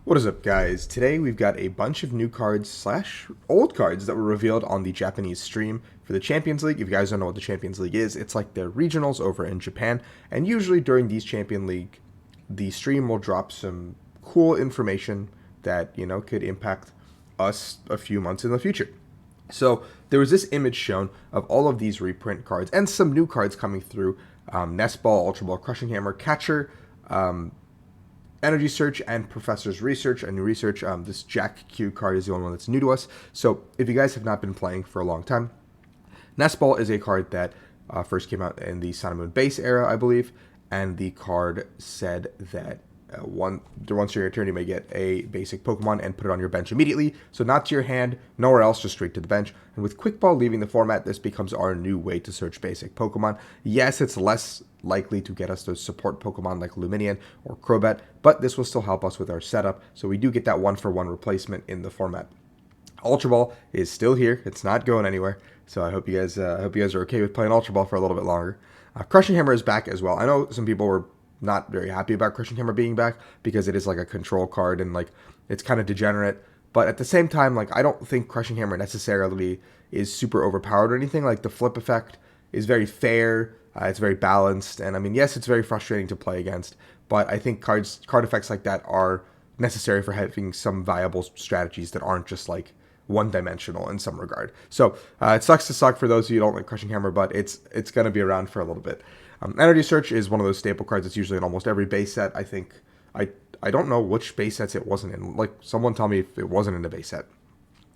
What is up, guys? Today we've got a bunch of new cards slash old cards that were revealed on the Japanese stream for the Champions League. If you guys don't know what the Champions League is, it's like the regionals over in Japan. And usually during these Champion League, the stream will drop some cool information that, could impact us a few months in the future. So there was this image shown of all of these reprint cards and some new cards coming through. Nest Ball, Ultra Ball, Crushing Hammer, Catcher, Energy Search, and Professor's Research. And new research, this Jack Q card is the only one that's new to us. So if you guys have not been playing for a long time, Nest Ball is a card that first came out in the Sun and Moon base era, I believe. And the card said that once during your turn, you may get a basic Pokemon and put it on your bench immediately. So not to your hand, nowhere else, just straight to the bench. And with Quick Ball leaving the format, this becomes our new way to search basic Pokemon. Yes, it's less likely to get us those support Pokemon like Luminion or Crobat, but this will still help us with our setup. So we do get that one-for-one replacement in the format. Ultra Ball is still here; it's not going anywhere. So I hope you guys are okay with playing Ultra Ball for a little bit longer. Crushing Hammer is back as well. I know some people were not very happy about Crushing Hammer being back because it is like a control card and like it's kind of degenerate. But at the same time, like I don't think Crushing Hammer necessarily is super overpowered or anything. Like the flip effect is very fair. It's very balanced, and I mean, yes, it's very frustrating to play against. But I think card effects like that are necessary for having some viable strategies that aren't just like one-dimensional in some regard. So it sucks to suck for those of you who don't like Crushing Hammer, but it's going to be around for a little bit. Energy Search is one of those staple cards that's usually in almost every base set. I think I don't know which base sets it wasn't in. Like someone tell me if it wasn't in a base set.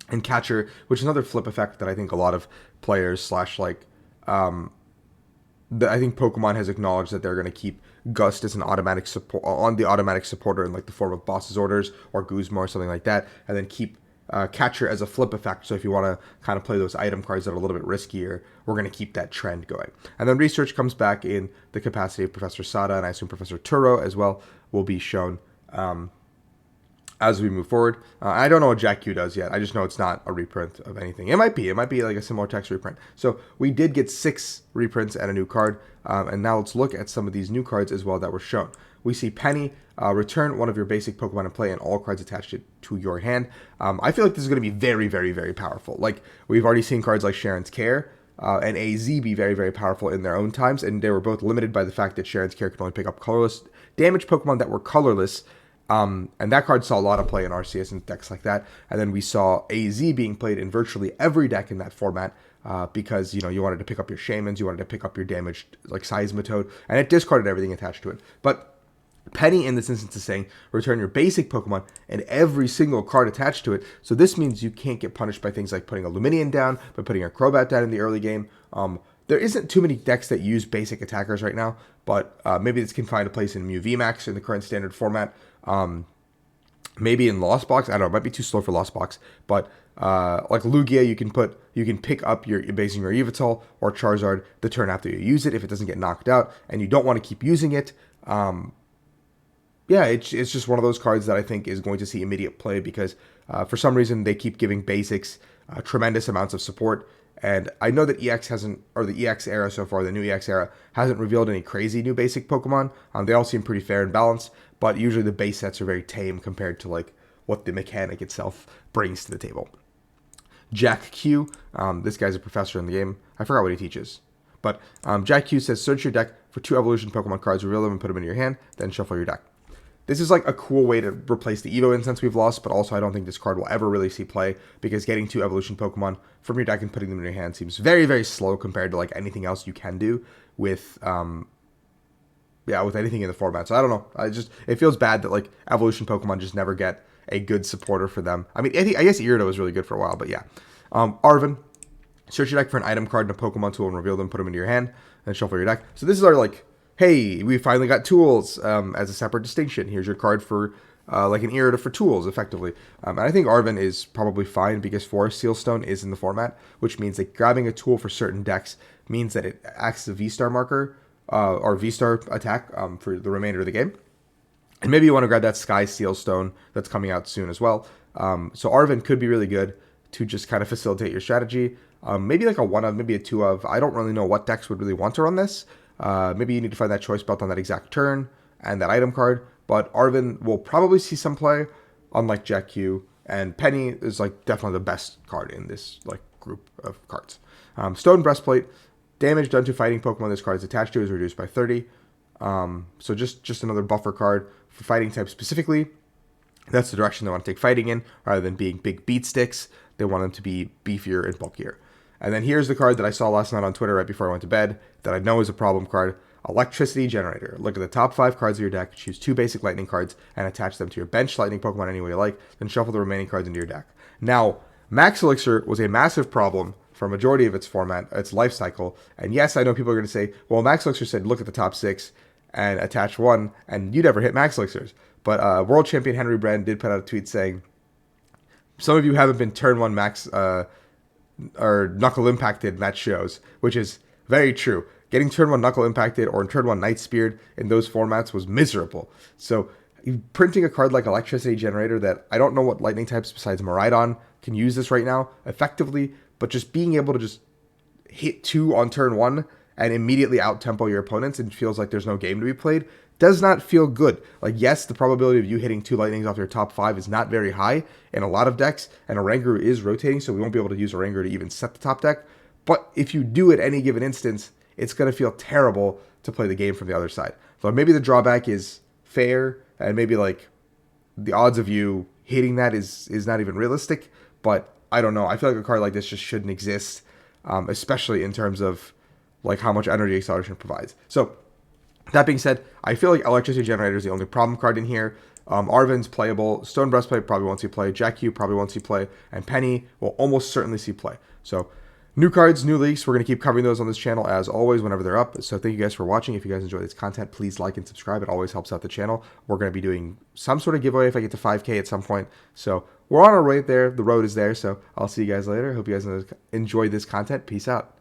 And Catcher, which is another flip effect that I think a lot of players slash like I think Pokemon has acknowledged that they're going to keep Gust as an automatic support on the automatic supporter in like the form of Boss's Orders or Guzma or something like that, and then keep Catcher as a flip effect. So if you want to kind of play those item cards that are a little bit riskier, we're going to keep that trend going. And then Research comes back in the capacity of Professor Sada, and I assume Professor Turo as well will be shown as we move forward. I don't know what Jack Q does yet. I just know it's not a reprint of anything. It might be like a similar text reprint. So we did get 6 reprints and a new card. And now let's look at some of these new cards as well that were shown. We see Penny, return one of your basic Pokemon in play and all cards attached to your hand. I feel like this is going to be very, very, very powerful. Like we've already seen cards like Sharon's Care and AZ be very, very powerful in their own times. And they were both limited by the fact that Sharon's Care could only pick up colorless damage Pokemon that were colorless. And that card saw a lot of play in RCS and decks like that. And then we saw AZ being played in virtually every deck in that format because, you wanted to pick up your Shamans, you wanted to pick up your damaged, like, Seismitoad, and it discarded everything attached to it. But Penny, in this instance, is saying return your basic Pokemon and every single card attached to it. So this means you can't get punished by things like putting a Luminion down, by putting a Crobat down in the early game. There isn't too many decks that use basic attackers right now, but maybe this can find a place in Mew VMAX in the current standard format. Maybe in Lost Box, I don't know, it might be too slow for Lost Box, but like Lugia, you can pick up your basing your Yveltal or Charizard the turn after you use it if it doesn't get knocked out, and you don't want to keep using it. It's just one of those cards that I think is going to see immediate play because for some reason they keep giving basics tremendous amounts of support. And I know that EX hasn't, or the EX era so far, the new EX era, hasn't revealed any crazy new basic Pokemon. They all seem pretty fair and balanced, but usually the base sets are very tame compared to like what the mechanic itself brings to the table. Jack Q, this guy's a professor in the game. I forgot what he teaches. But Jack Q says, search your deck for 2 evolution Pokemon cards, reveal them and put them in your hand, then shuffle your deck. This is like a cool way to replace the Evo Incense we've lost, but also I don't think this card will ever really see play because getting 2 evolution Pokemon from your deck and putting them in your hand seems very, very slow compared to like anything else you can do with with anything in the format. So I don't know. It feels bad that like evolution Pokemon just never get a good supporter for them. I mean, I guess Irida was really good for a while, but yeah. Arvin, search your deck for an item card and a Pokemon tool and reveal them, put them into your hand, and shuffle your deck. So this is our like, hey, we finally got tools as a separate distinction. Here's your card for like an Irida for tools, effectively. And I think Arvin is probably fine because Forest Sealstone is in the format, which means that grabbing a tool for certain decks means that it acts as a V-Star marker or V-Star attack for the remainder of the game. And maybe you want to grab that Sky Sealstone that's coming out soon as well. So Arvin could be really good to just kind of facilitate your strategy. Maybe like a 1 of, maybe a 2 of. I don't really know what decks would really want to run this. Maybe you need to find that choice belt on that exact turn and that item card. But Arvin will probably see some play. unlike Jack Q. And Penny is like definitely the best card in this like group of cards. Stone Breastplate, damage done to fighting Pokemon this card is attached to is reduced by 30. So just another buffer card for fighting type specifically. That's the direction they want to take fighting in, rather than being big beat sticks. They want them to be beefier and bulkier. And then here's the card that I saw last night on Twitter right before I went to bed that I know is a problem card. Electricity Generator. Look at the top 5 cards of your deck, choose 2 basic lightning cards, and attach them to your bench lightning Pokemon any way you like, then shuffle the remaining cards into your deck. Now, Max Elixir was a massive problem for a majority of its format, its life cycle. And yes, I know people are going to say, well, Max Elixir said look at the top 6 and attach 1, and you never hit Max Elixirs. But World Champion Henry Brand did put out a tweet saying, some of you haven't been turn 1 Max or Knuckle Impacted match shows, which is very true. Getting turn 1 Knuckle Impacted or turn 1 Night Speared in those formats was miserable. So printing a card like Electricity Generator that I don't know what lightning types besides Miraidon can use this right now effectively, but just being able to just hit 2 on turn 1 and immediately out-tempo your opponents and feels like there's no game to be played does not feel good. Like, yes, the probability of you hitting 2 lightnings off your top 5 is not very high in a lot of decks, and Oranguru is rotating, so we won't be able to use Oranguru to even set the top deck. But if you do at any given instance, it's going to feel terrible to play the game from the other side. So maybe the drawback is fair, and maybe like the odds of you hitting that is not even realistic, but I don't know. I feel like a card like this just shouldn't exist, especially in terms of like how much energy acceleration provides. So that being said, I feel like Electricity Generator is the only problem card in here. Arven's playable. Stone Breastplate probably won't see play. Jack Q probably won't see play. And Penny will almost certainly see play. So new cards, new leaks. We're going to keep covering those on this channel as always whenever they're up. So thank you guys for watching. If you guys enjoy this content, please like and subscribe. It always helps out the channel. We're going to be doing some sort of giveaway if I get to 5K at some point. So we're on our way there. The road is there. So I'll see you guys later. Hope you guys enjoyed this content. Peace out.